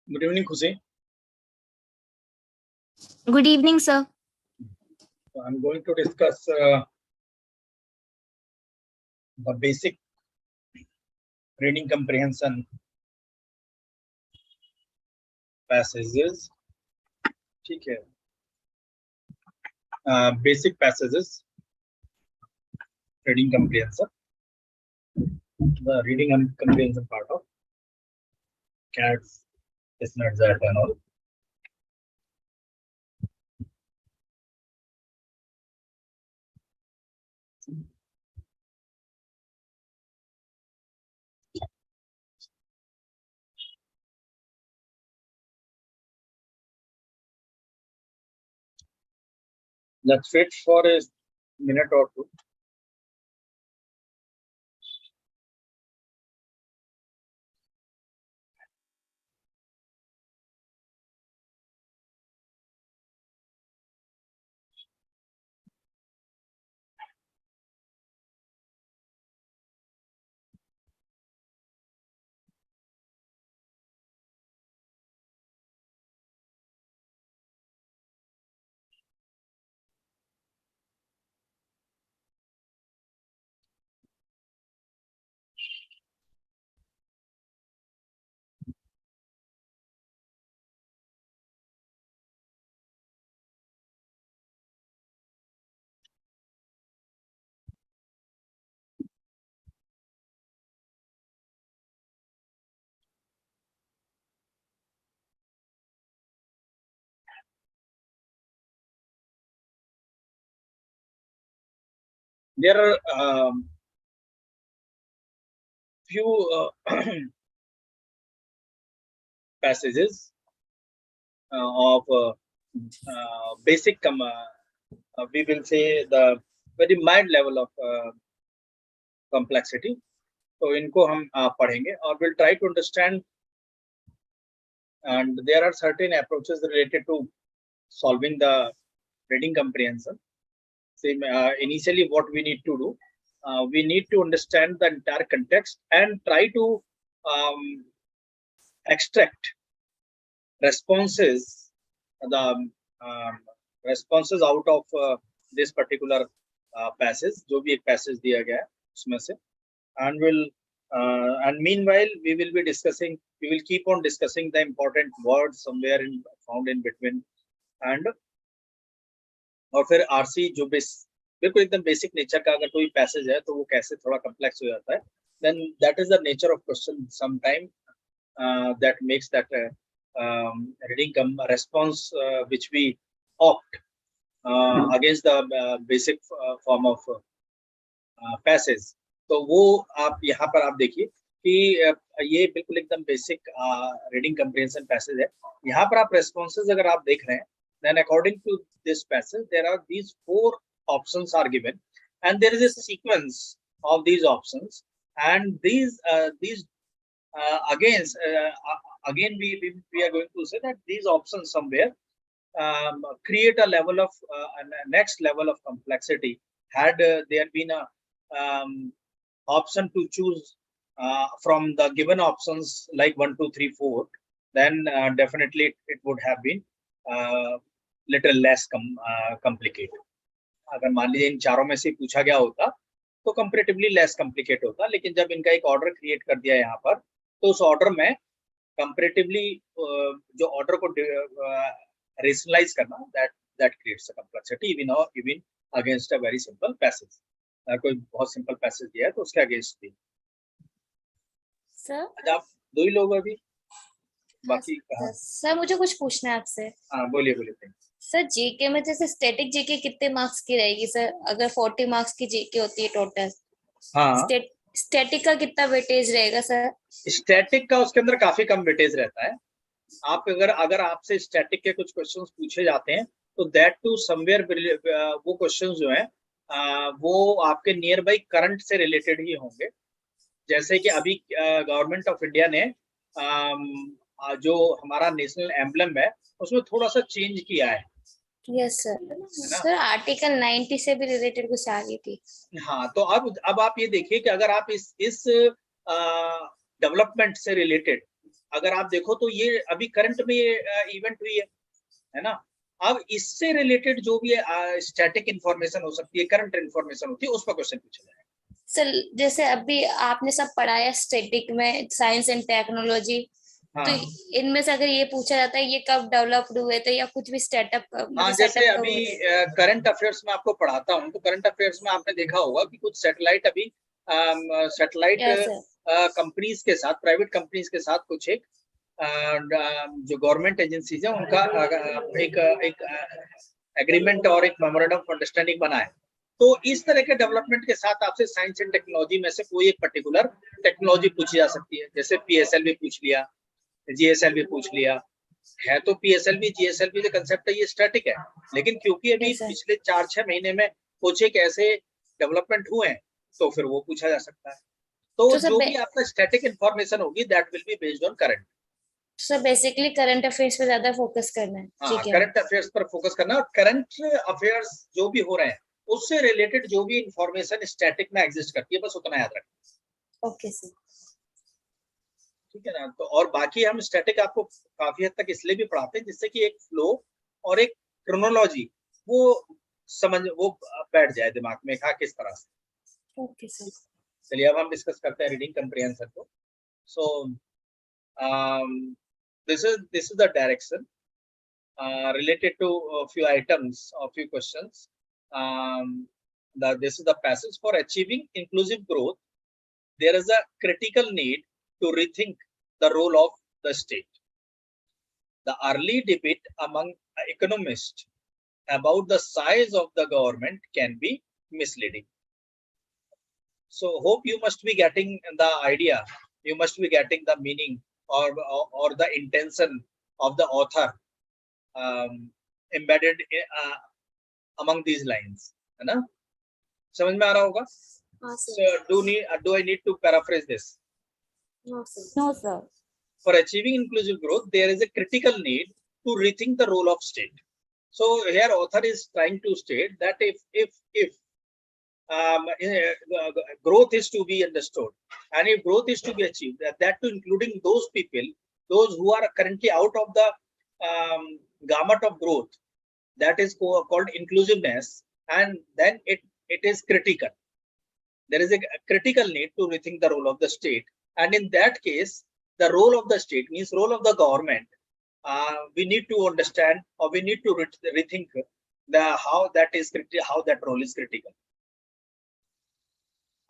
Good evening, Khushi. Good evening, sir. So I'm going to discuss the basic reading comprehension passages. ठीक है. Basic passages, reading comprehension. The reading and comprehension part of CATs, TISSNET-23 and all. Let's wait for a minute or two. There are few passages of basic, we will say the very mild level of complexity. तो इनको हम पढ़ेंगे और we'll try to understand, and there are certain approaches related to solving the reading comprehension. Same, initially what we need to do, we need to understand the entire context and try to extract responses, the responses out of this particular passage, जो भी एक passage दिया गया है उसमें से, and will and meanwhile we will be discussing, we will keep on discussing the important words somewhere found in between, and और फिर आरसी जो बिल्कुल एकदम बेसिक नेचर का अगर कोई पैसेज है तो वो कैसे थोड़ा कॉम्प्लेक्स हो जाता है, then that is the nature of question sometime that makes that reading response which we opt against the basic form of passage. तो वो आप यहाँ पर आप देखिए कि ये बिल्कुल एकदम बेसिक रीडिंग कंप्रीहेंशन पैसेज है. यहाँ पर आप रेस्पॉन्सेज अगर आप देख रहे हैं, then according to this passage there are these 4 options are given and there is a sequence of these options, and these again we are going to say that these options somewhere create a level of next level of complexity. Had there been a option to choose from the given options like 1, 2, 3, 4, then definitely it would have been little less complicated. अगर मान लीजिए इन चारों में से पूछा गया होता तो कंपैरेटिवली लेस कॉम्प्लिकेट होता, लेकिन जब इनका एक ऑर्डर क्रिएट कर दिया यहाँ पर तो उस ऑर्डर में कंपैरेटिवली जो ऑर्डर को रेशनलाइज करना, that creates a complexity even against a very simple passage. कोई बहुत सिंपल पैसेज दिया है तो उसके अगेंस्ट भी. सर आप 2 ही लोग अभी, बाकी सर मुझे कुछ पूछना है आपसे. हाँ बोलिए बोलिए. सर जीके में जैसे स्टैटिक जीके कितने मार्क्स की रहेगी सर? अगर 40 मार्क्स की जीके होती है टोटल, हाँ, स्टैटिक का कितना वेटेज रहेगा सर? स्टैटिक का उसके अंदर काफी कम वेटेज रहता है. आप अगर आपसे स्टैटिक के कुछ क्वेश्चंस पूछे जाते हैं तो दैट टू समवेयर वो क्वेश्चंस जो हैं वो आपके नियर बाई करंट से रिलेटेड ही होंगे. जैसे कि अभी गवर्नमेंट ऑफ इंडिया ने जो हमारा नेशनल एम्बलम है उसमें थोड़ा सा चेंज किया है. Yes sir. सर आर्टिकल 90 से भी रिलेटेड कुछ आ गई थी. हाँ, तो अब आप ये देखिए कि अगर आप इस डेवलपमेंट से रिलेटेड अगर आप देखो तो ये अभी करंट में इवेंट हुई है ना। अब इससे रिलेटेड जो भी स्टैटिक इंफॉर्मेशन हो सकती है, करंट इंफॉर्मेशन होती है, उस पर क्वेश्चन पूछा जाएगा। सर जैसे अभी आपने सब पढ़ाया स्टैटिक में, साइंस एंड टेक्नोलॉजी, तो इनमें से अगर ये पूछा जाता है ये कब डेवलप्ड हुए थे या कुछ भी हाँ, जैसे अभी करंट अफेयर्स में आपको पढ़ाता हूँ, तो करंट अफेयर्स में आपने देखा होगा कि कुछ सैटेलाइट अभी सैटेलाइट कंपनीज के साथ, प्राइवेट कंपनीज के साथ कुछ एक जो गवर्नमेंट एजेंसीज है उनका एक एग्रीमेंट और एक मेमोरेंडम ऑफ अंडरस्टैंडिंग बना है। तो इस तरह के डेवलपमेंट के साथ आपसे साइंस एंड टेक्नोलॉजी में से कोई एक पर्टिकुलर टेक्नोलॉजी पूछी जा सकती है। जैसे पीएसएल भी पूछ लिया, जीएसएल भी पूछ लिया है। तो पीएसएल भी जीएसएल भी जो कंसेप्ट है ये स्टैटिक है, लेकिन क्योंकि अभी पिछले 4-6 महीने में कुछ एक ऐसे डेवलपमेंट हुए हैं तो फिर वो पूछा जा सकता है। तो जो भी आपका स्टैटिक इंफॉर्मेशन होगी that will be based on current. Sir basically current affairs पे ज्यादा फोकस करना है। हाँ, करंट अफेयर्स पर फोकस करना, और करंट अफेयर्स जो भी हो रहे हैं उससे रिलेटेड जो भी इंफॉर्मेशन स्टैटिक में एग्जिस्ट करती है, बस उतना याद रखना। ओके सर, ठीक है ना। तो और बाकी हम स्टैटिक आपको काफी हद तक इसलिए भी पढ़ाते हैं जिससे कि एक फ्लो और एक क्रोनोलॉजी वो बैठ जाए दिमाग में, हाँ किस तरह से। ओके सर, चलिए अब हम डिस्कस करते हैं रीडिंग कंप्रीहेंशन को। सो this is the direction related to a few items or few questions. This is the passage. For achieving inclusive growth, there is a critical need to rethink the role of the state. The early debate among economists about the size of the government can be misleading. So hope you must be getting the idea, you must be getting the meaning or the intention of the author embedded among these lines, है ना? समझ में आ रहा होगा? So do I need to paraphrase this? No sir. No sir. For achieving inclusive growth, there is a critical need to rethink the role of state. So here author is trying to state that if growth is to be understood, and if growth is to be achieved, that to including those people, those who are currently out of the gamut of growth, that is called inclusiveness, and then it is critical. There is a critical need to rethink the role of the state, and in that case, the role of the state means role of the government. We need to understand, or we need to rethink how that role is critical.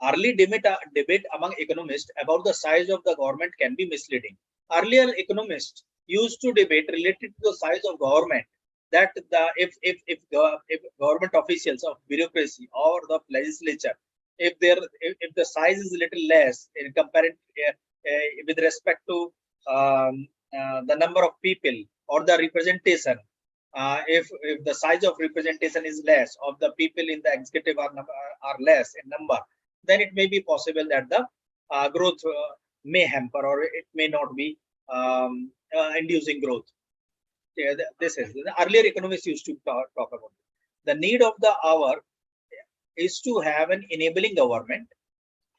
Early debate among economists about the size of the government can be misleading. Earlier economists used to debate related to the size of government, that if government officials of bureaucracy or the legislature, if the size is a little less in comparison with respect to the number of people or the representation, if the size of representation is less, of the people in the executive are less in number, then it may be possible that the growth may hamper, or it may not be inducing growth. Yeah, this is the earlier economists used to talk about it. The need of the hour is to have an enabling government.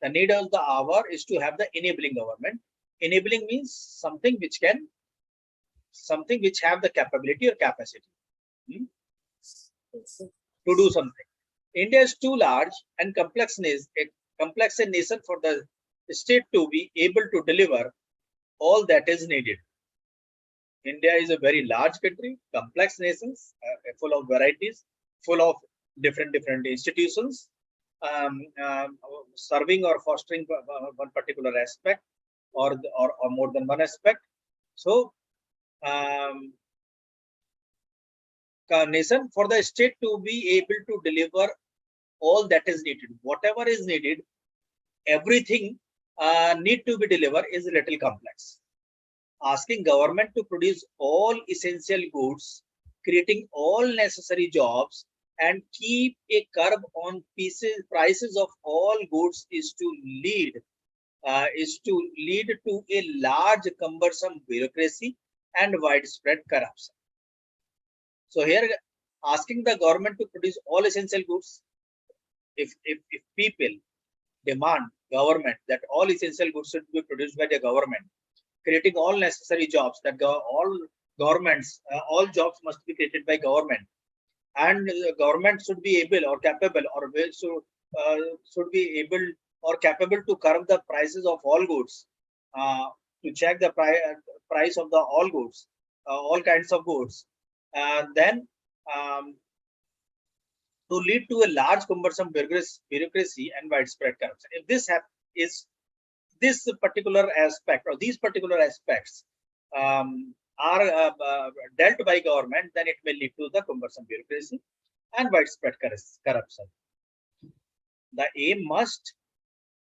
The need of the hour is to have the enabling government. Enabling means something which have the capability or capacity to do something. India is too large and complex a nation for the state to be able to deliver all that is needed. India is a very large country, complex nations, full of varieties, full of different institutions, serving or fostering one particular aspect or more than one aspect. So, nation, for the state to be able to deliver all that is needed, whatever is needed, everything need to be delivered is a little complex. Asking government to produce all essential goods, creating all necessary jobs, and keep a curb on prices of all goods is to lead to a large cumbersome bureaucracy and widespread corruption. So here, asking the government to produce all essential goods, if people demand government that all essential goods should be produced by the government, creating all necessary jobs, that all governments, all jobs must be created by government, and government should be able or capable or should be able or capable to curb the prices of all goods, to check the price of the all goods, all kinds of goods, then to lead to a large cumbersome bureaucracy and widespread corruption. If this is this particular aspect or these particular aspects are dealt by government, then it may lead to the cumbersome bureaucracy and widespread corruption. The aim must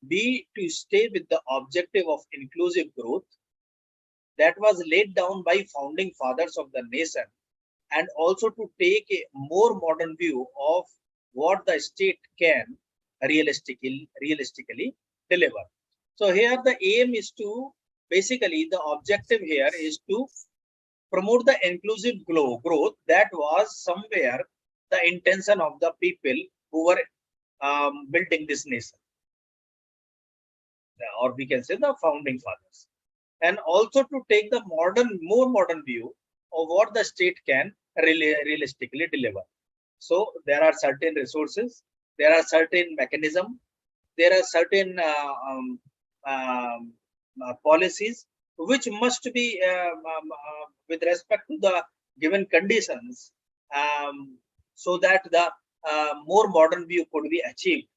be to stay with the objective of inclusive growth that was laid down by founding fathers of the nation, and also to take a more modern view of what the state can realistically deliver. So here the aim is to, basically the objective here is to promote the inclusive growth that was somewhere the intention of the people who were building this nation, or we can say the founding fathers, and also to take the more modern view of what the state can realistically deliver. So there are certain resources, there are certain mechanisms, there are certain policies which must be with respect to the given conditions, so that the more modern view could be achieved,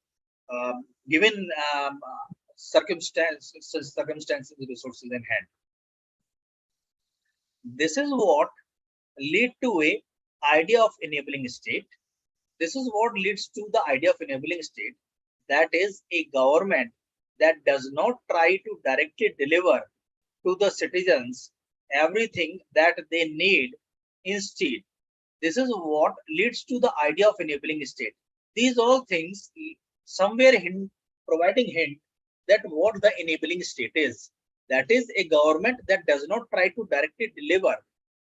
given circumstances, resources in hand. This is what lead to a idea of enabling state. This is what leads to the idea of enabling state, that is a government that does not try to directly deliver to the citizens everything that they need. Instead, this is what leads to the idea of enabling state. These all things somewhere providing hint that what the enabling state is. That is a government that does not try to directly deliver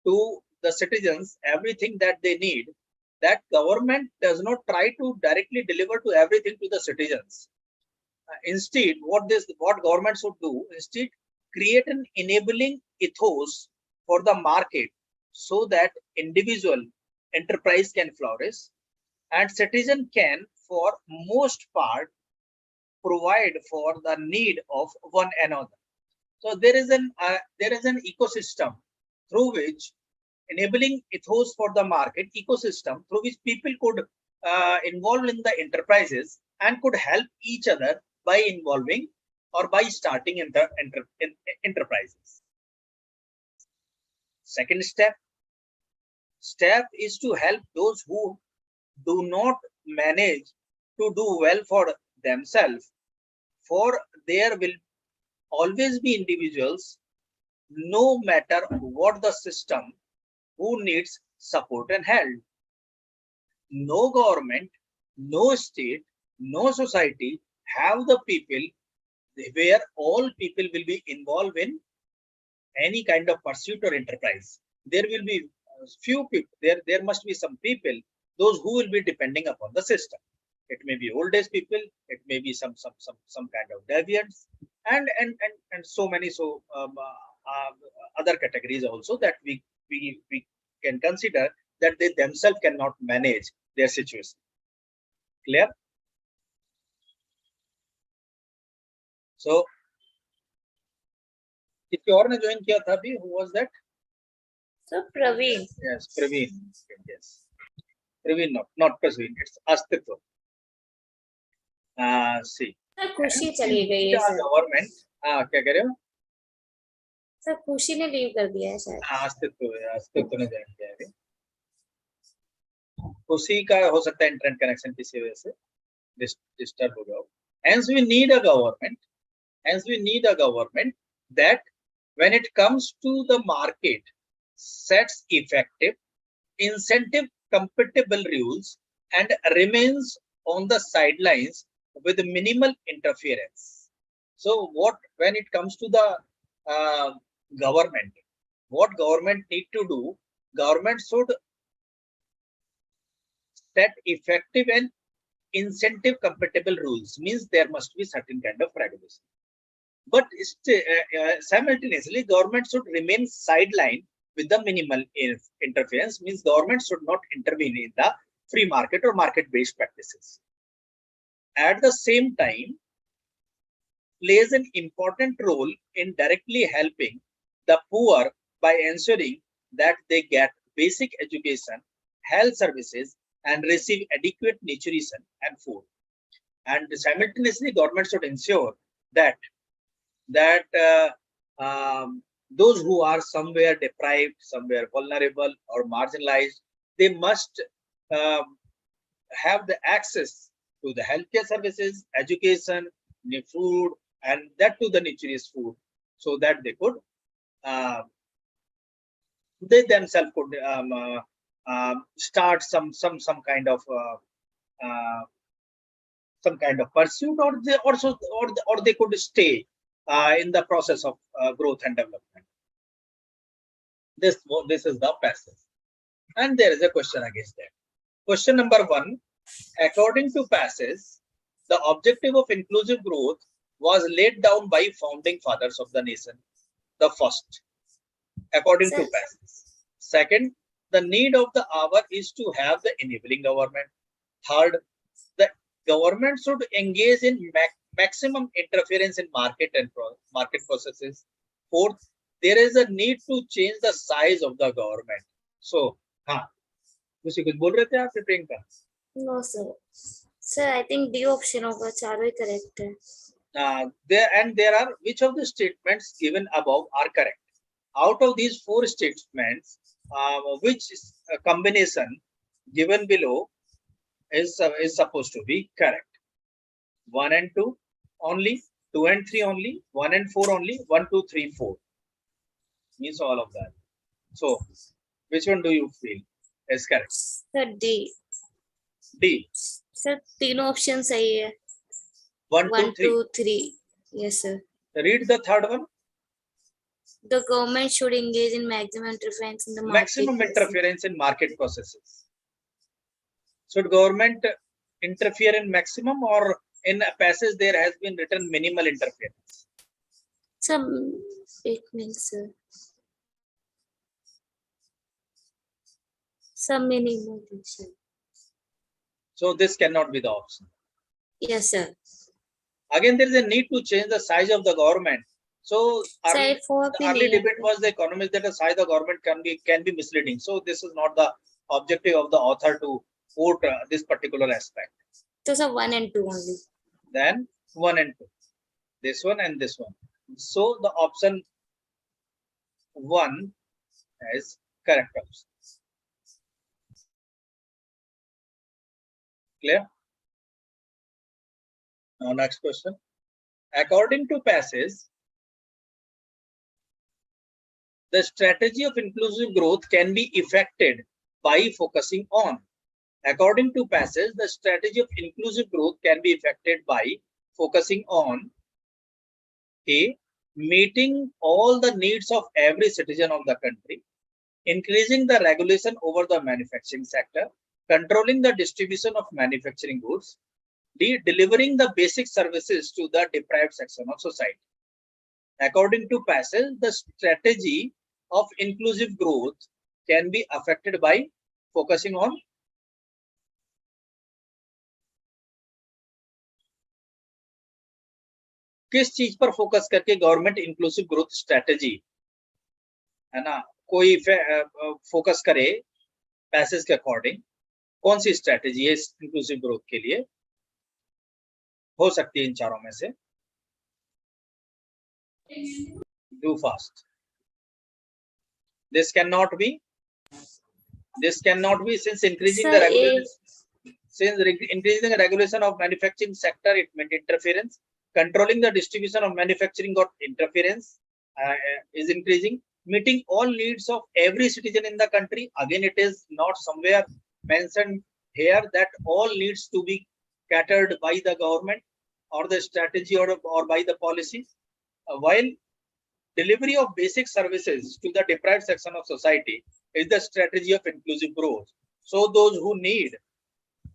to the citizens everything that they need. That government does not try to directly deliver to everything to the citizens. Instead, what government should do, instead create an enabling ethos for the market, so that individual enterprise can flourish and citizen can, for most part, provide for the need of one another. So there is an ecosystem through which enabling ethos for the market ecosystem, through which people could involve in the enterprises and could help each other by involving or by starting enterprises. Second step is to help those who do not manage to do well for themselves, for there will always be individuals, no matter what the system, who needs support and help. No government, no state, no society have the people where all people will be involved in any kind of pursuit or enterprise. There will be few people, there must be some people, those who will be depending upon the system. It may be old age people, it may be some kind of deviants, and so many other categories also that we can consider that they themselves cannot manage their situation. Clear? So, किसी और ने join किया था अभी? Who was that? So Praveen. Yes, Praveen. Yes, Praveen, not Praveen. It's Astitva. See. Sir खुशी चली गई है सर. गवर्नमेंट क्या कह रहे हो? सर खुशी ने लीव कर दिया है शायद. अस्तित्व ने ज्वाइन किया है. खुशी का हो सकता है इंटरनेट कनेक्शन किसी वजह से डिस्टर्ब हो गया. Hence we need a government that when it comes to the market sets effective, incentive compatible rules and remains on the sidelines with minimal interference. So when it comes to the government, what government need to do, government should set effective and incentive compatible rules, means there must be certain kind of regulation. But simultaneously, government should remain sidelined with the minimal interference. Means government should not intervene in the free market or market-based practices. At the same time, plays an important role in directly helping the poor by ensuring that they get basic education, health services, and receive adequate nutrition and food. And simultaneously, government should ensure that those who are somewhere deprived, somewhere vulnerable or marginalized, they must have the access to the healthcare services, education, food, and that to the nutritious food, so that they could they themselves could start some kind of pursuit, or they also or they could stay in the process of growth and development. This is the passage, and there is a question against that. Question number 1: according to passage, the objective of inclusive growth was laid down by founding fathers of the nation. The first, according to passage. Second, the need of the hour is to have the enabling government. Third, the government should engage in maximum interference in market and market processes. Fourth, there is a need to change the size of the government. So, कुछ बोल रहे थे आप Priyanka? No sir. Sir, I think D option होगा, चारों ही correct है. There are which of the statements given above are correct? Out of these 4 statements, which combination given below is supposed to be correct? 1 and 2 only, 2 and 3 only, 1 and 4 only, 1, 2, 3, 4. Means all of that. So, which one do you feel is correct? Sir, D. D. Sir, तीनों option सही है. 1, 2, 3. Yes, sir. Read the third one. The government should engage in maximum interference in the market. Maximum interference in market processes. Should government interfere in maximum, or in a passage there has been written minimal interference? It means some minimal. So this cannot be the option. Yes, sir. Again, there is a need to change the size of the government. So the early debate was the economics that the size of the government can be misleading. So this is not the objective of the author to quote this particular aspect. So 1 and 2 only. Then 1 and 2. This one and this one. So the option 1 is correct option. Clear? Now next question. According to passage, the strategy of inclusive growth can be effected by focusing on. According to passage, the strategy of inclusive growth can be effected by focusing on A. Meeting all the needs of every citizen of the country, increasing the regulation over the manufacturing sector, controlling the distribution of manufacturing goods, D. Delivering the basic services to the deprived section of society. According to passage, the strategy of inclusive growth can be affected by focusing on किस चीज पर focus करके government inclusive growth strategy है ना कोई focus करे passage के according कौन सी स्ट्रेटेजी है इंक्लूसिव ग्रोथ के लिए हो सकती है इन चारों में से do fast this cannot be since increasing the regulation of manufacturing sector, it meant interference. Controlling the distribution of manufacturing got interference, is increasing. Meeting all needs of every citizen in the country, again it is not somewhere mentioned here that all needs to be catered by the government or the strategy or by the policy, while delivery of basic services to the deprived section of society is the strategy of inclusive growth. So those who need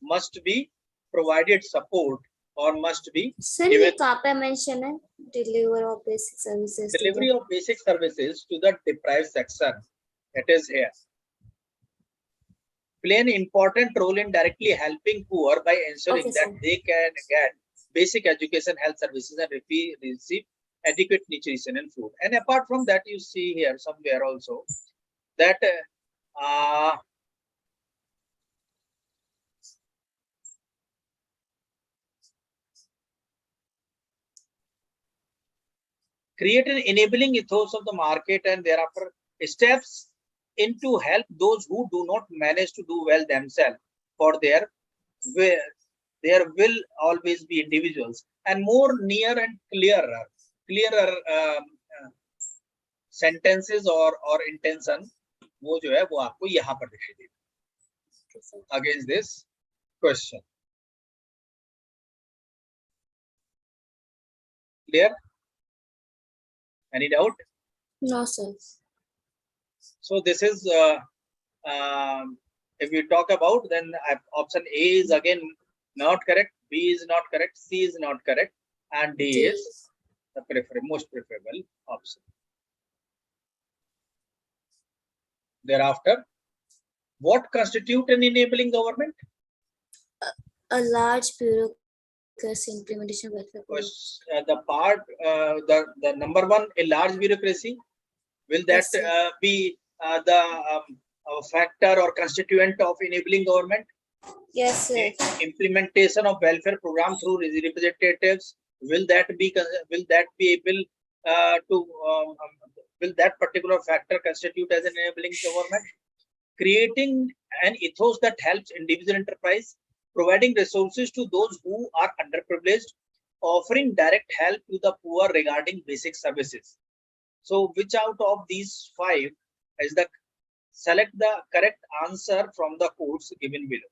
must be provided support or must be Sir, ये कहाँ पे mention है? Delivery of basic services. Delivery of basic services to the deprived section. It is here. Play an important role in directly helping poor by ensuring that they can get basic education, health services, and receive adequate nutrition and food. And apart from that, you see here somewhere also that create an enabling ethos of the market, and thereafter steps in to help those who do not manage to do well themselves. For there will always be individuals, and more near and clearer sentences or intention वो जो है वो आपको यहाँ पर दिखाई देगा against this question. Clear? Any doubt? No, sir. So this is if we talk about, then option A is again not correct, B is not correct, C is not correct, and D is the most preferable option. Thereafter, what constitute an enabling government? A large bureaucracy implementation welfare. The number one, a large bureaucracy. Will that be the factor or constituent of enabling government? Yes, sir. Implementation of welfare program through representatives. Will that be able to will that particular factor constitute as an enabling government? Creating an ethos that helps individual enterprise, providing resources to those who are underprivileged, offering direct help to the poor regarding basic services. So which out of these five is the select the correct answer from the codes given below.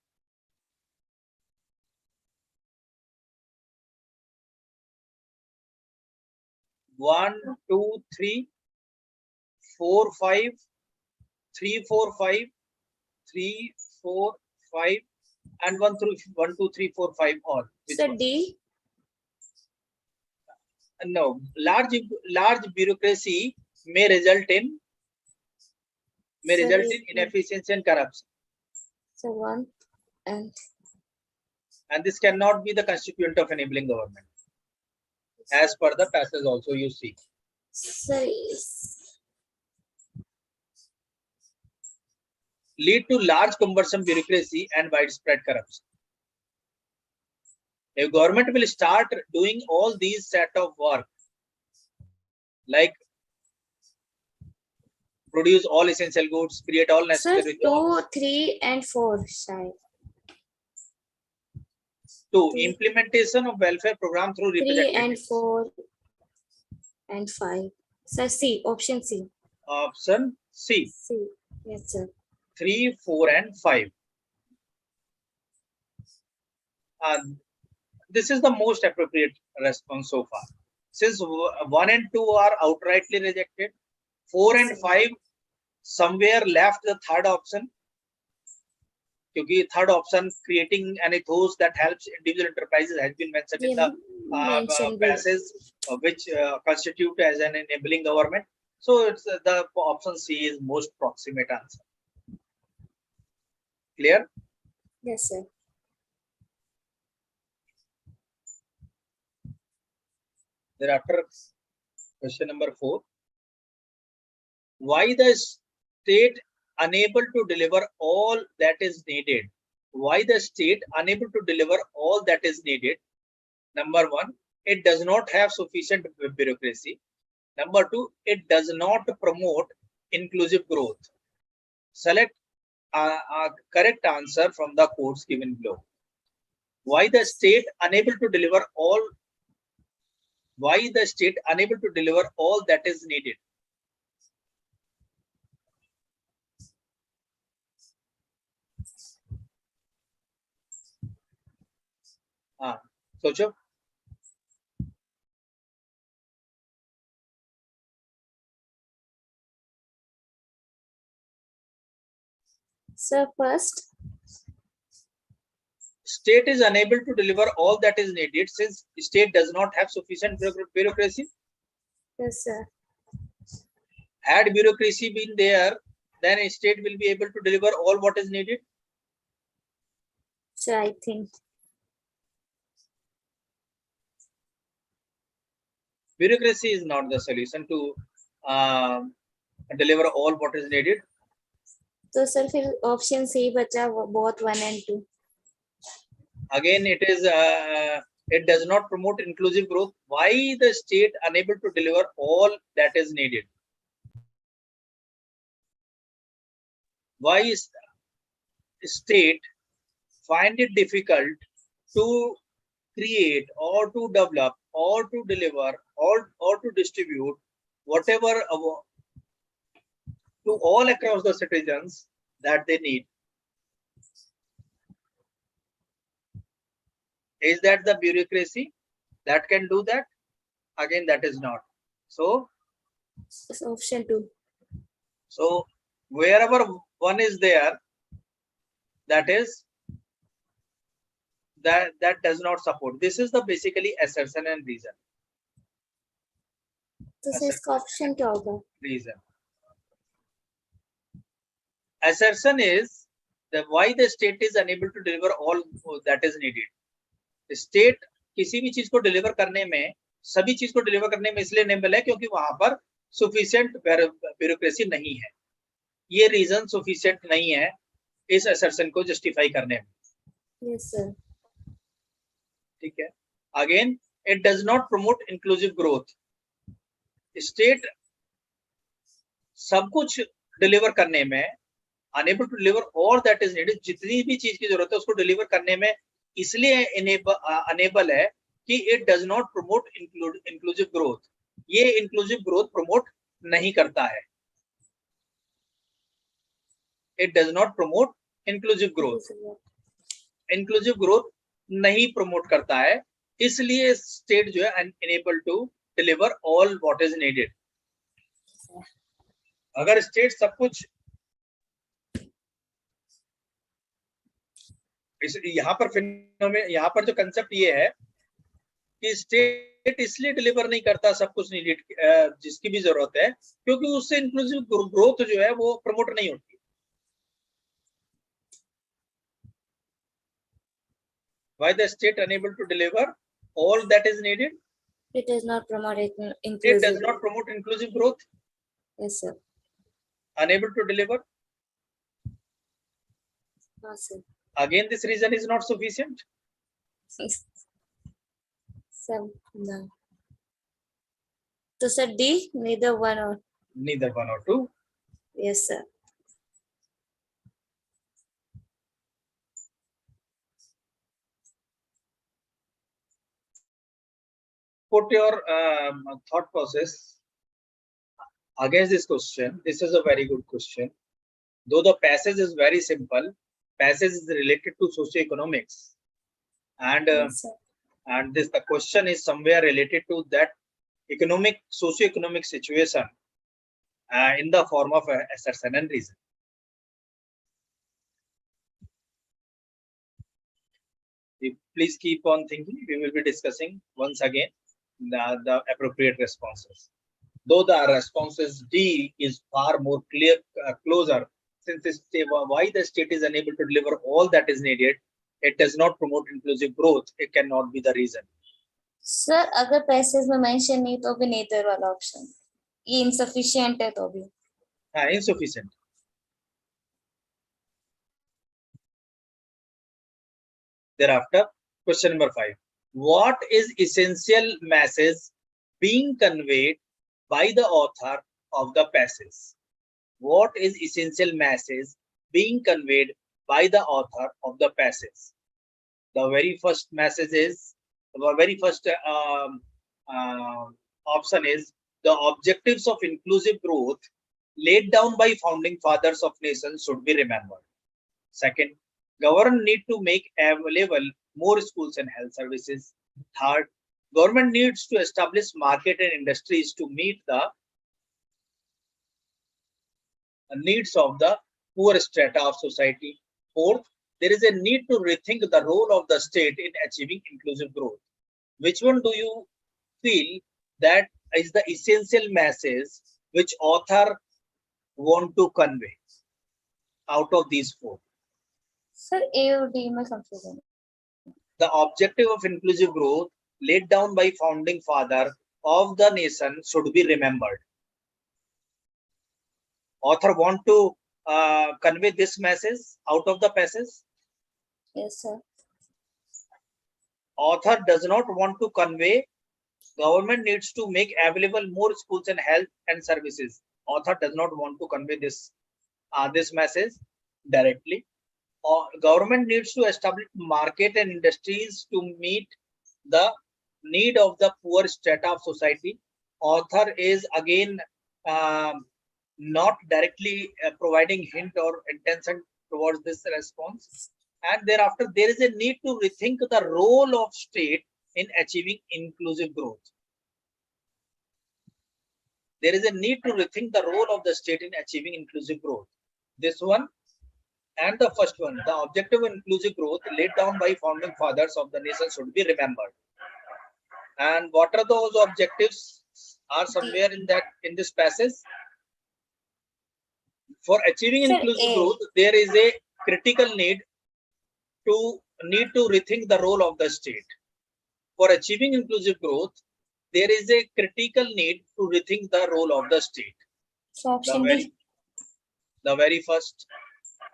One, two, three, 4, 5, 3, 4, 5, 3, 4, 5, and 1, 2, 3, 4, 5 all. Sir, D. No, large bureaucracy may result in inefficiency and corruption. So 1 and this cannot be the constituent of enabling government, as per the passage also you see. Lead to large cumbersome bureaucracy and widespread corruption. If government will start doing all these set of work, like produce all essential goods, create all necessary jobs. 2, 3, and 4 side. 2. Implementation of welfare program through 3 and 4 and 5. Sir, C. Option C. Option C. C. Yes, sir. 3, 4, and 5. This is the most appropriate response so far. Since 1 and 2 are outrightly rejected, 4 and 5 somewhere left the third option. Because third option, creating an ethos that helps individual enterprises, has been mentioned in the passage which constitute as an enabling government. So it's the option C is most proximate answer. Clear? Yes, sir. Thereafter, question number 4. Why the state unable to deliver all that is needed? Why the state unable to deliver all that is needed? Number 1, it does not have sufficient bureaucracy. Number 2, it does not promote inclusive growth. Select a correct answer from the codes given below. Why the state unable to deliver all? Why the state unable to deliver all that is needed? सोचो. Sir, first. state is unable to deliver all that is needed since state does not have sufficient bureaucracy. Yes, sir. Had bureaucracy been there, then a state will be able to deliver all what is needed. So I think bureaucracy is not the solution to deliver all what is needed. तो sir फिर option C बचा both 1 and 2. Again, it is it does not promote inclusive growth. Why the state unable to deliver all that is needed? Why is the state find it difficult to create or to develop or to deliver or to distribute whatever to all across the citizens that they need? Is that the bureaucracy that can do that? Again, that is not. So it's option 2. So wherever one is there, that is that does not support. This is the basically assertion and reason. तो sir इसका option क्या होगा? Reason. Assertion is that why the state is unable to deliver all that is needed. State किसी भी चीज को deliver करने में, सभी चीज को डिलीवर करने में इसलिए नहीं है क्योंकि वहां पर sufficient bureaucracy नहीं है. ये रीजन sufficient नहीं है इस assertion को justify करने में. Yes, sir. ठीक है. Again, it does not promote inclusive growth. State सब कुछ डिलीवर करने में unable to deliver all that is needed. जितनी भी चीज की जरूरत है उसको डिलीवर करने में इसलिए enable है कि it does not promote inclusive growth. ये inclusive growth promote नहीं करता है. It does not promote inclusive growth. Inclusive growth नहीं promote करता है, इसलिए state जो है unable to deliver all what is needed. अगर state सब कुछ यहाँ पर जो कंसेप्ट ये है कि स्टेट इसलिए डिलीवर नहीं करता सब कुछ नीडेड जिसकी भी जरूरत है क्योंकि उससे इंक्लूसिव ग्रोथ जो है वो प्रमोट नहीं होती. Why the state unable to deliver all that is needed? It does not promote inclusive. It does not promote inclusive growth. Yes, sir. Unable to deliver. No, sir. Again, this reason is not sufficient. So, no. So, sir, D, neither 1 or. Neither 1 or 2. Yes, sir. Put your thought process against this question. This is a very good question. Though the passage is very simple, passage is related to socioeconomics, and Yes, sir. and the question is somewhere related to that socioeconomic situation in the form of assertion and reason. Please keep on thinking. We will be discussing once again the appropriate responses. Though the responses D is far more clear, closer, since why the state is unable to deliver all that is needed, it does not promote inclusive growth. It cannot be the reason. Sir, अगर passage में mention नहीं तो भी नेतर वाला option ये insufficient है तो भी. Insufficient. Thereafter, question number 5. What is essential message being conveyed by the author of the passage? What is essential message being conveyed by the author of the passage? The very first message is, the very first option is the objectives of inclusive growth laid down by founding fathers of nations should be remembered. Second, government need to make available more schools and health services. Third, government needs to establish market and industries to meet the needs of the poor strata of society. Fourth, there is a need to rethink the role of the state in achieving inclusive growth. Which one do you feel that is the essential message which author want to convey out of these four? Sir, A or D में confusion. The objective of inclusive growth laid down by founding father of the nation should be remembered. Author want to convey this message out of the passage? Yes, sir. Author does not want to convey government needs to make available more schools and health and services. Author does not want to convey this message directly. Government needs to establish market and industries to meet the need of the poor strata of society. Author is again not directly providing hint or intention towards this response. And thereafter, there is a need to rethink the role of state in achieving inclusive growth. There is a need to rethink the role of the state in achieving inclusive growth. This one and the first one, the objective of inclusive growth laid down by founding fathers of the nation should be remembered. And what are those objectives are somewhere in this passage? For achieving inclusive growth, there is a critical need to rethink the role of the state. For achieving inclusive growth, there is a critical need to rethink the role of the state. So option D. The very first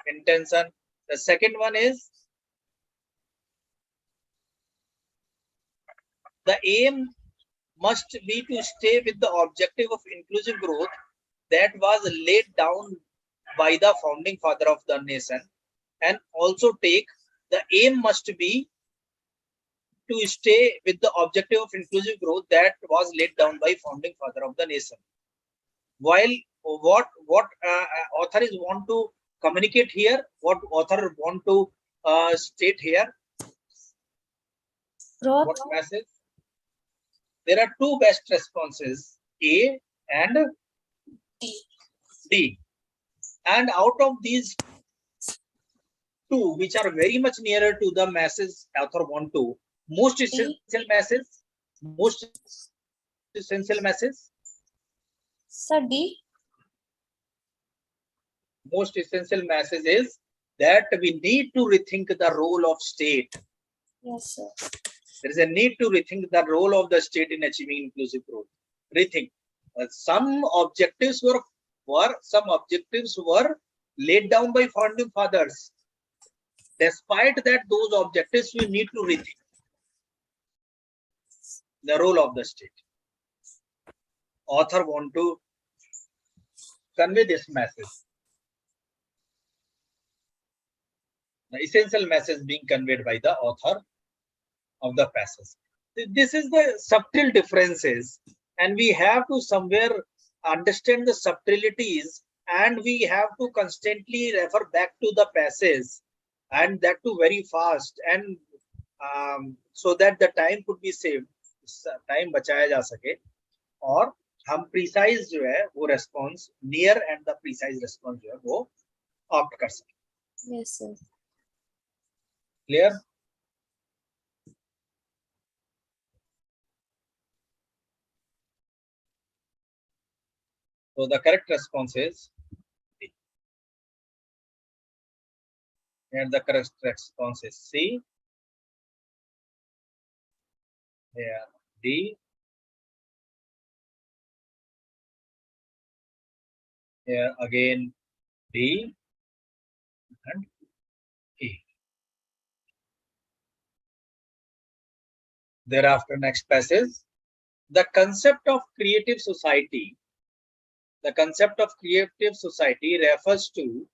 intention. The second one is the aim must be to stay with the objective of inclusive growth that was laid down by the founding father of the nation, and also take the aim must be to stay with the objective of inclusive growth that was laid down by founding father of the nation. While what author is want to communicate here, what author want to state here, what message? There are two best responses, A and D. And out of these two, which are very much nearer to the message author want to, most essential message. Sir, D. Most essential message is that we need to rethink the role of state. Yes, sir. There is a need to rethink the role of the state in achieving inclusive growth. Rethink. Some objectives were laid down by founding fathers. Despite that, those objectives we need to rethink the role of the state. Author want to convey this message. The essential message being conveyed by the author of the passage. This is the subtle differences, and we have to somewhere understand the subtleties, and we have to constantly refer back to the passage, and that too very fast, and so that the time could be saved, time बचाया जा सके, और हम precise जो है वो response, near and the precise response जो है वो opt कर सके. Yes, sir. Clear? So the correct response is D. And the correct response is C. Here D. Here again D and E. Thereafter, next passage. The concept of creative society. The concept of creative society refers to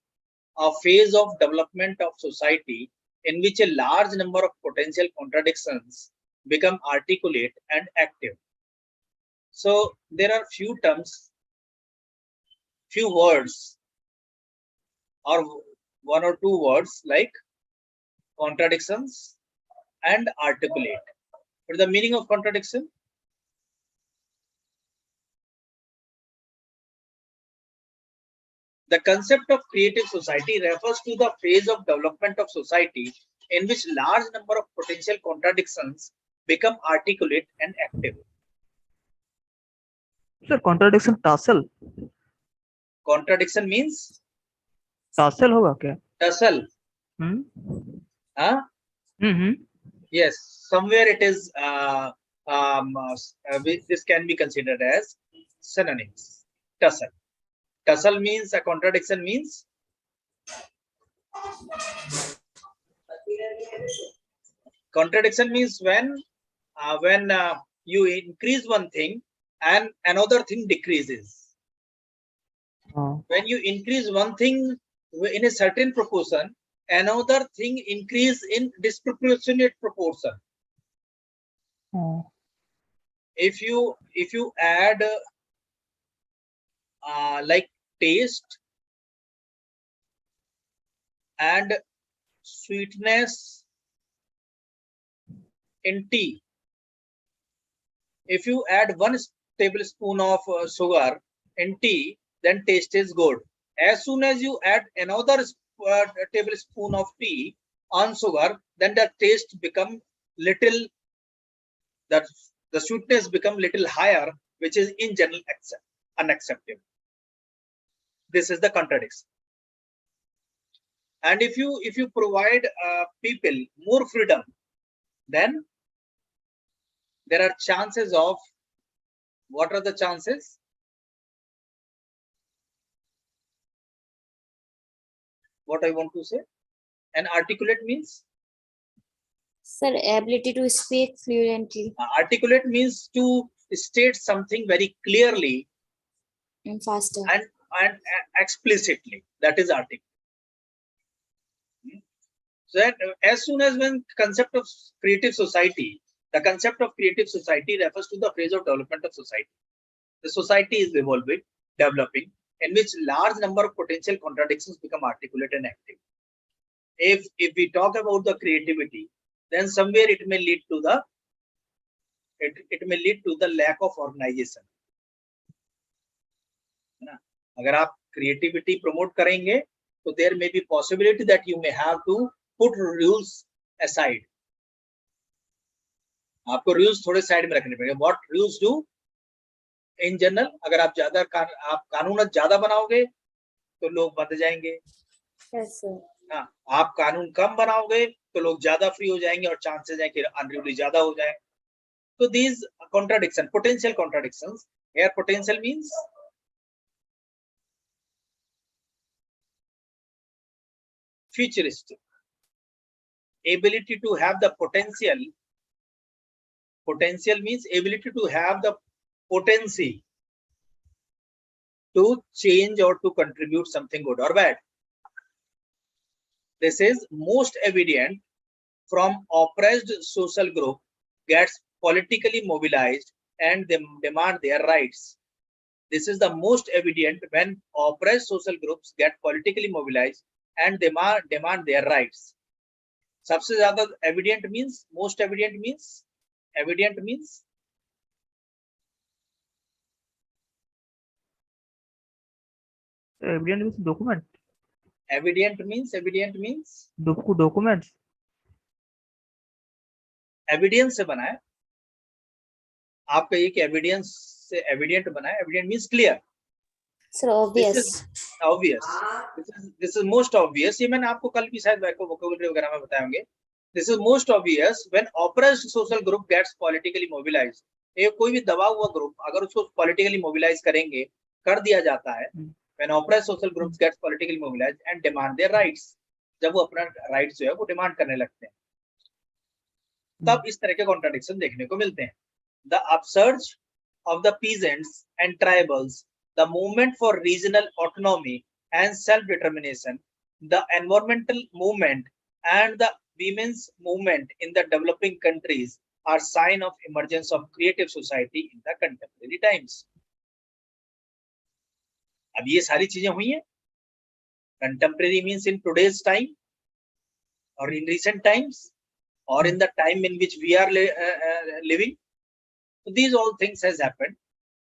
a phase of development of society in which a large number of potential contradictions become articulate and active. So there are few terms, few words, or one or two words like contradictions and articulate. What is the meaning of contradiction? The concept of creative society refers to the phase of development of society in which large number of potential contradictions become articulate and active. Sir, contradiction tussle. Contradiction means Tussle होगा क्या? tussle. Yes, somewhere it is. This can be considered as synonyms. Tussle. Tussle means a contradiction means. Contradiction means when you increase one thing and another thing decreases. When you increase one thing in a certain proportion, another thing increase in disproportionate proportion. If you add like taste and sweetness in tea, if you add 1 tablespoon of sugar in tea, then taste is good. As soon as you add another tablespoon of tea on sugar, then the taste become little, that the sweetness become little higher, which is in general unacceptable. This is the contradiction. And if you provide people more freedom, then there are chances of, what are the chances? What I want to say, and articulate means? Sir, ability to speak fluently. Articulate means to state something very clearly and faster and explicitly. That is articulate. So that as soon as when concept of creative society, the concept of creative society refers to the phase of development of society. The society is evolving, developing, in which large number of potential contradictions become articulate and active. If we talk about the creativity, then somewhere it may lead to the lack of organization. अगर आप creativity promote करेंगे, तो there may be possibility that you may have to put rules aside. आपको rules थोड़े side में रखने पड़ेंगे. What rules do? In general, अगर आप कानून ज्यादा बनाओगे तो लोग बंध जाएंगे. yes sir. हाँ, आप कानून कम बनाओगे तो लोग ज्यादा फ्री हो जाएंगे और चांसेस है कि अनरूली ज्यादा हो जाए. So these contradiction, potential contradictions. Here potential means futuristic. Ability to have the potential. Potential means ability to have the potency to change or to contribute something good or bad. This is most evident from oppressed social group gets politically mobilized and they demand their rights. This is the most evident when oppressed social groups get politically mobilized and demand their rights. सबसे ज़्यादा evident means, most evident means, evident means document. Evident means documents. Evidence से बना है. आप कहिए कि evidence से evident बना है. Evident means clear. Sir, obvious. This is obvious. This is most obvious. ये मैंने आपको कल भी शायद vocabulary वगैरह में बताए होंगे. This is most obvious when oppressed social group gets politically mobilized. ये कोई भी दबा हुआ ग्रुप अगर उसको politically mobilize करेंगे, कर दिया जाता है. When oppressed social groups gets politically mobilized and demand their rights, जब वो अपना rights जो है वो demand करने लगते हैं, तब इस तरह के contradiction देखने को मिलते हैं. The upsurge of the peasants and tribals, the movement for regional autonomy and self-determination, the environmental movement and the women's movement in the developing countries are sign of emergence of creative society in the contemporary times. अब ये सारी चीजें हुई हैं. Contemporary means in today's time or in recent times or in the time in which we are living. So these all things has happened.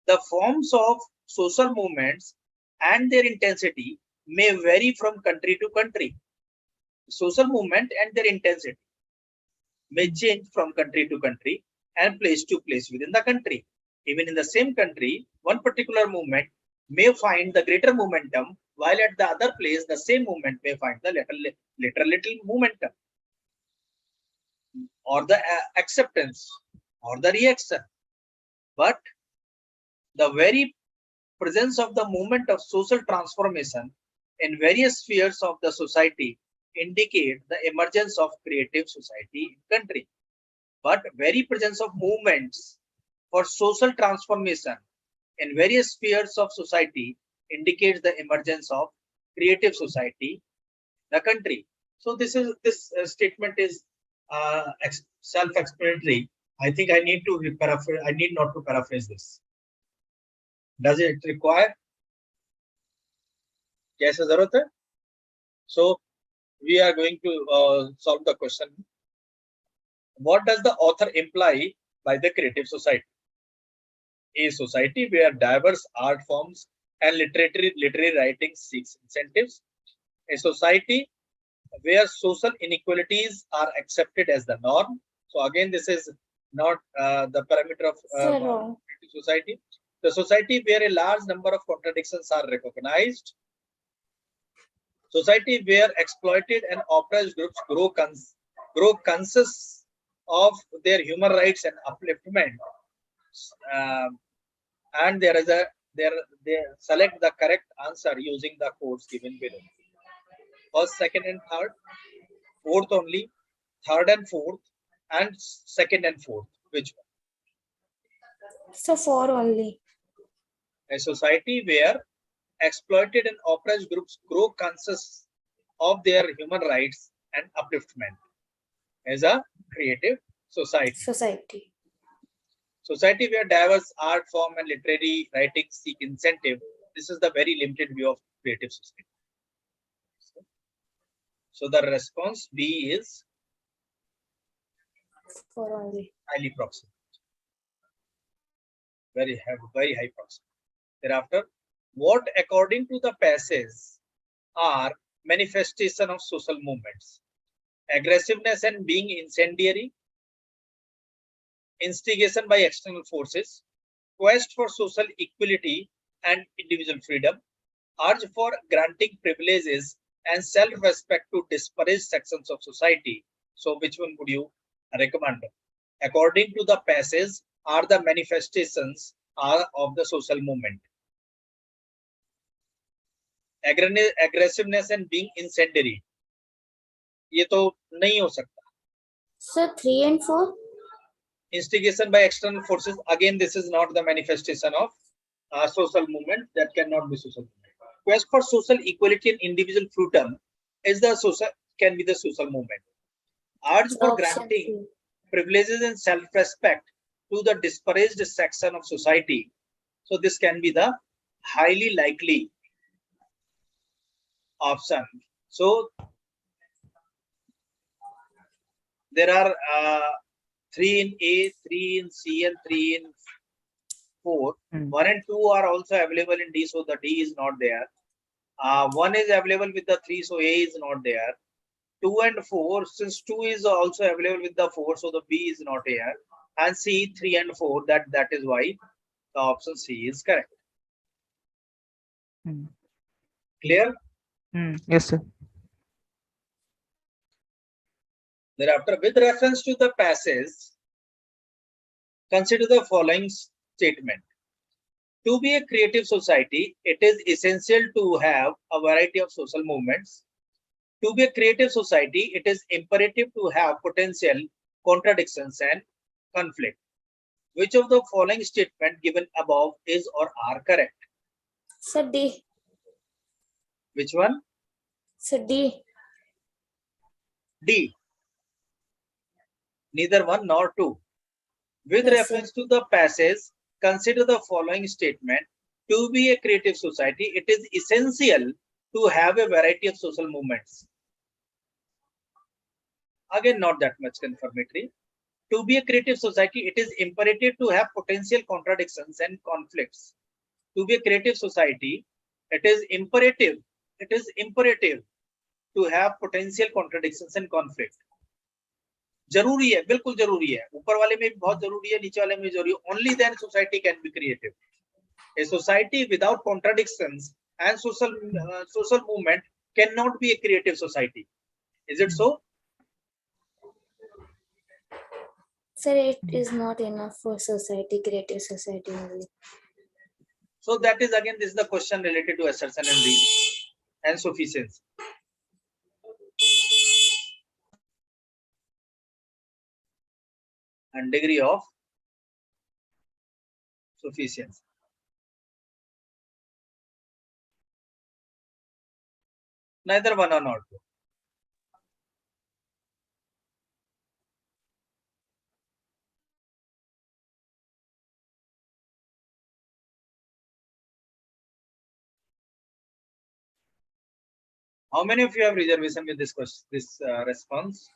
The forms of social movements and their intensity may vary from country to country. Social movement and their intensity may change from country to country and place to place within the country. Even in the same country, one particular movement may find the greater momentum, while at the other place, the same movement may find the little momentum, or the acceptance, or the reaction. But the very presence of the movement of social transformation in various spheres of the society indicate the emergence of creative society in country. But very presence of movements for social transformation in various spheres of society indicates the emergence of creative society in the country. So this statement is self-explanatory. I think I need to paraphrase. I need not to paraphrase this. Does it require? Yes, so we are going to solve the question. What does the author imply by the creative society? A society where diverse art forms and literary writing seeks incentives. A society where social inequalities are accepted as the norm. So again, this is not the parameter of creative society. The society where a large number of contradictions are recognized. Society where exploited and oppressed groups grow conscious of their human rights and upliftment, and they select the correct answer using the codes given below. First, second, and third, fourth only, third and fourth, and second and fourth. Which one? So 4 only. A society where exploited and oppressed groups grow conscious of their human rights and upliftment is a creative society. Society where diverse art form and literary writing seek incentive. This is the very limited view of creative society. So the response B is 4 only. Highly proximate. Very high proximate. Thereafter, what according to the passage are manifestation of social movements? Aggressiveness and being incendiary, instigation by external forces, quest for social equality and individual freedom, urge for granting privileges and self-respect to disparaged sections of society. So which one would you recommend? According to the passage are the manifestations of the social movement. Aggressiveness and being incendiary. ये तो नहीं हो सकता. Sir, 3 and 4. Instigation by external forces. Again, this is not the manifestation of social movement. That cannot be social movement. Quest for social equality and individual freedom is can be the social movement. Urge for granting privileges and self-respect to the disparaged section of society. So this can be the highly likely option. So there are 3 in A, 3 in C, and 3 in 4. 1 and 2 are also available in D, so the D is not there. 1 is available with the 3, so A is not there. 2 and 4, since 2 is also available with the 4, so the B is not here. And C, 3 and 4, that is why the option C is correct. Clear? Yes, sir. Thereafter, with reference to the passage, consider the following statement. To be a creative society, it is essential to have a variety of social movements. To be a creative society, it is imperative to have potential contradictions and conflict. Which of the following statement given above is or are correct? Sir, D. Which one? Sir, D. D. Neither 1 nor 2. With reference to the passage, consider the following statement. To be a creative society, it is essential to have a variety of social movements. Again, not that much confirmatory. To be a creative society, it is imperative to have potential contradictions and conflicts. To be a creative society, it is imperative it is imperative to have potential contradictions and conflict. जरूरी है, बिल्कुल जरूरी है, ऊपर वाले में भी बहुत जरूरी है, नीचे वाले में भी जरूरी है. Only then society can be creative. A society without contradictions and social movement cannot be a creative society. Is it so? Sir, it is not enough for society, creative society only. So that is again, this is the question related to assertion and reason and sufficiency. And degree of sufficiency. Neither one or not. How many of you have reservation with this question, this response?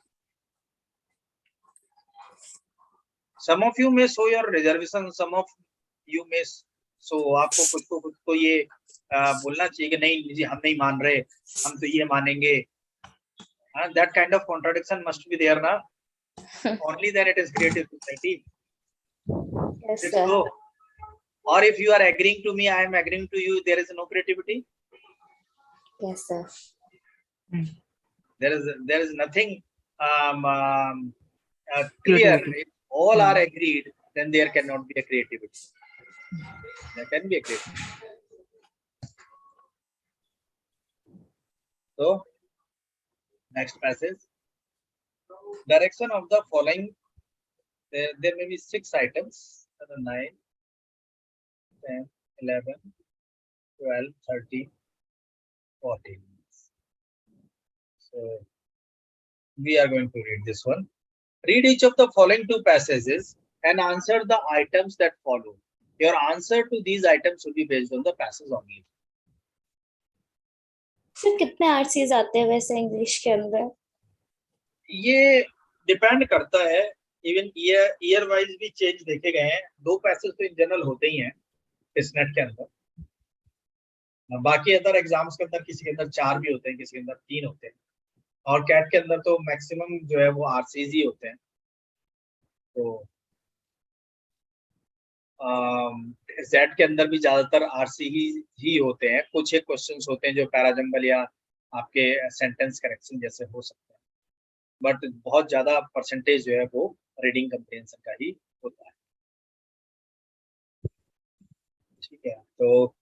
Some of you may show your reservation, some of you may show. आपको खुद को ये बोलना चाहिए कि नहीं जी हम नहीं मान रहे, हम तो ये मानेंगे. That kind of contradiction must be there, na? Only then it is creative society. Yes, sir. So, or if you are agreeing to me, I am agreeing to you, there is no creativity. Yes, sir. There is nothing clear. If all are agreed, then there cannot be a creativity. There can be a creativity. So, next passage. Direction of the following. There may be 6 items. 9, 10, 11, 12, 13, 14. So, we are going to read this one. Read each of the following 2 passages and answer the items that follow. Your answer to these items should be based on the passage only. Sir कितने RCs आते हैं वैसे English के अंदर? ये depend करता है, even year wise भी चेंज देखे गए हैं. 2 पैसेज तो इन जनरल होते ही हैं टिसनेट के अंदर. बाकी अदर एग्जाम्स के अंदर किसी के अंदर 4 भी होते हैं, किसी के अंदर 3 होते हैं, और कैट के अंदर तो मैक्सिमम जो है वो आरसीज ही होते हैं. तो जेड के अंदर भी ज्यादातर आरसी ही होते हैं. कुछ एक क्वेश्चंस होते हैं जो पैराजंबल या आपके सेंटेंस करेक्शन जैसे हो सकते हैं, बट बहुत ज्यादा परसेंटेज जो है वो रीडिंग कंप्रीहेंशन का ही होता है. ठीक है, तो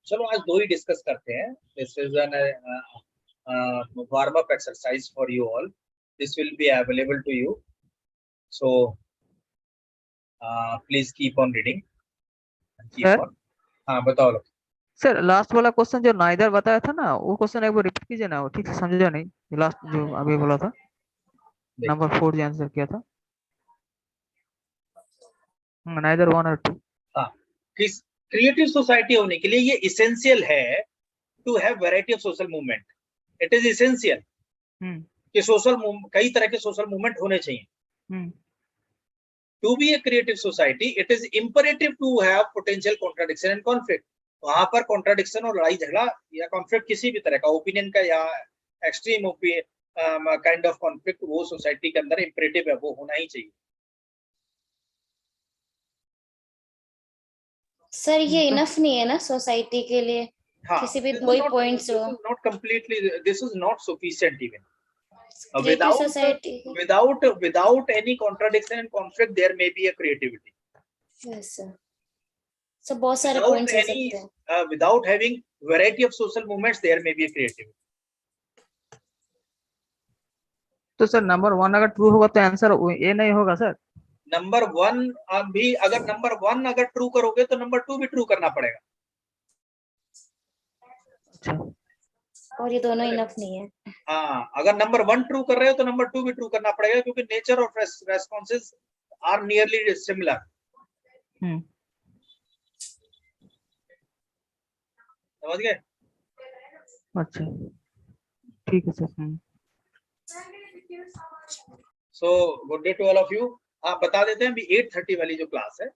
चलो आज 2 ही डिस्कस करते हैं. This is an warm up exercise for you all. This will be available to you, so please keep on reading and keep Sir? on. हाँ बताओ लोग. सर लास्ट वाला क्वेश्चन जो नाइदर बताया था ना, वो क्वेश्चन एक बार रिपीट कीजिए ना, वो ठीक से समझा नहीं. लास्ट जो अभी बोला था नंबर 4 जो आंसर किया था. नाइदर 1 और 2. हाँ, क्रिएटिव सोसाइटी होने के लिए ये इसेंशियल है to have variety of social movement. It is essential कि कई तरह के सोशल मूवमेंट होने चाहिए. To be a creative society it is imperative to have potential contradiction and conflict. वहां पर कॉन्ट्राडिक्शन और लड़ाई झगड़ा या कॉन्फ्लिक्ट किसी भी तरह का, ओपिनियन का या एक्सट्रीम काइंड ऑफ कॉन्फ्लिक्ट, वो सोसाइटी के अंदर इंपरेटिव है, वो होना ही चाहिए. सर ये इनफ नहीं है ना सोसाइटी के लिए? हाँ, किसी भी 2 ही पॉइंट्स हो. Not completely. This is not sufficient even. Creative society. Without any contradiction and conflict, there may be a creativity. Yes, sir. So बहुत सारे पॉइंट्स हो सकते हैं. Without having variety of social movements, there may be a creativity. तो sir number 1 अगर true होगा तो answer A नहीं होगा सर? नंबर 1 भी अगर नंबर 1 अगर ट्रू करोगे तो नंबर 2 भी ट्रू करना पड़ेगा. अच्छा, और ये दोनों इनफ नहीं है. हाँ, अगर नंबर 1 ट्रू कर रहे हो तो नंबर 2 भी ट्रू करना पड़ेगा, क्योंकि nature of responses are nearly similar. समझ गए? अच्छा ठीक है sir. So good day to all of you. आप बता देते हैं अभी 8:30 वाली जो क्लास है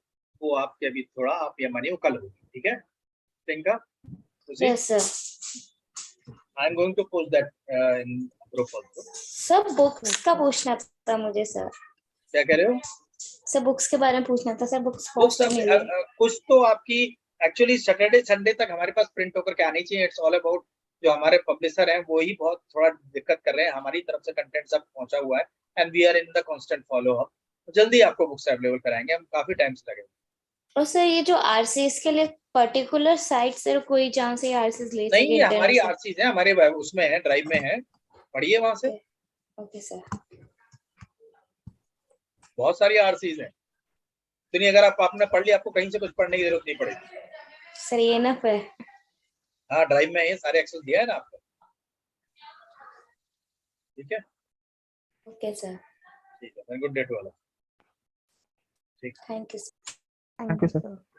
वो आपके अभी थोड़ा आप ये मानिए वो कल होगी. ठीक है Priyanka? Yes sir. I'm going to post that in group also. Sir books का पूछना था मुझे सर. क्या कह रहे हो? सर बुक्स के बारे में पूछना था सर. बुक्स कुछ तो आपकी एक्चुअली सैटरडे संडे तक हमारे पास प्रिंट होकर के आनी चाहिए. इट्स ऑल अबाउट जो हमारे पब्लिशर हैं वो ही बहुत थोड़ा दिक्कत कर रहे हैं. हमारी तरफ से कंटेंट सब पहुंचा हुआ है and we are in the constant follow up. जल्दी आपको बुक्स अवेलेबल कराएंगे हम. काफी टाइम लगेगा. और सर ये जो आरसीएस के लिए पर्टिकुलर साइट से कोई जहाँ से आरसीएस ले सके? नहीं, ये हमारी आरसीएस है, हमारे उसमें है, ड्राइव में है, पढ़िए वहां से. Okay sir. बहुत सारी आरसीएस है. तो नहीं, अगर आपने पढ़ लिया, आपको कहीं से कुछ पढ़ने की जरूरत नहीं पड़ेगी सर. ये ना फिर हाँ, ड्राइव में ये सारे एक्सेस दिया है ना आपको. ठीक है. Okay sir. ठीक है. Good day to all. ठीक. Thank you sir. Thank you sir.